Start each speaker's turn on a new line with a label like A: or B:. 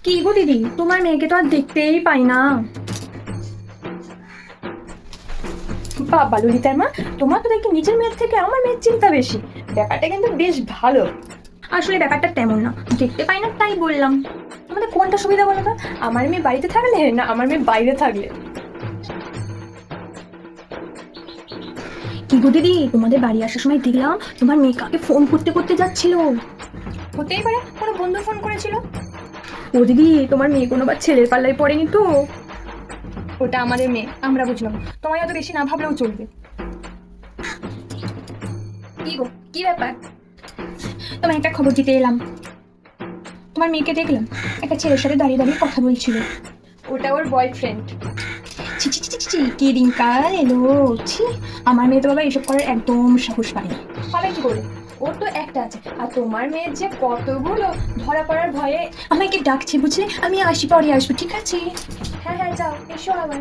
A: কি গো দিদি, তোমার মেয়েকে তো আর দেখতেই পাই না। বাবা ললিতার মা, তোমার তো দেখি নিজের মেয়ের থেকে আমার মেয়ের চিন্তা বেশি। ব্যাপারটা কিন্তু বেশ ভালো। আসলে ব্যাপারটা তেমন না, দেখতে পাই না তাই বললাম। তোমাদের কোনটা সুবিধা বলো তো, আমার মেয়ে বাড়িতে থাকলে না আমার মেয়ে বাইরে থাকলে? কি গো দিদি, তোমাদের বাড়ি আসার সময় দেখলাম তোমার মেয়ে কাকে ফোন করতে করতে যাচ্ছিল। হতেই পারে কোনো বন্ধু ফোন করেছিল। ও দিদি, তোমার মেয়ে কোনোবার ছেলের পাল্লায় পড়েনি তো? ওটা আমাদের মেয়ে, আমরা বুঝলাম। তোমায় অত বেশি না ভাবলেও চলবে। কি গো, কি ব্যাপার? তোমায় একটা খবর দিতে এলাম। তোমার মেয়েকে দেখলাম একটা ছেলের সাথে দাঁড়িয়ে দাঁড়িয়ে কথা বলছিল। ওটা ওর বয়ফ্রেন্ড। ছি ছি ছি ছি ছি, কি দিনকাল এলো! ছি, আমার মেয়ে তো বাবা এসব করার একদম সাহস পায়নি। হবে কি করে, ওর তো একটা আছে, আর তোমার মেয়ের যে কতগুলো! ধরা পড়ার ভয়ে আমাকে ডাকছে বুঝলে, আমি আসি, পরে আসবো, ঠিক আছে? হ্যাঁ হ্যাঁ, যাও, এসো আবার।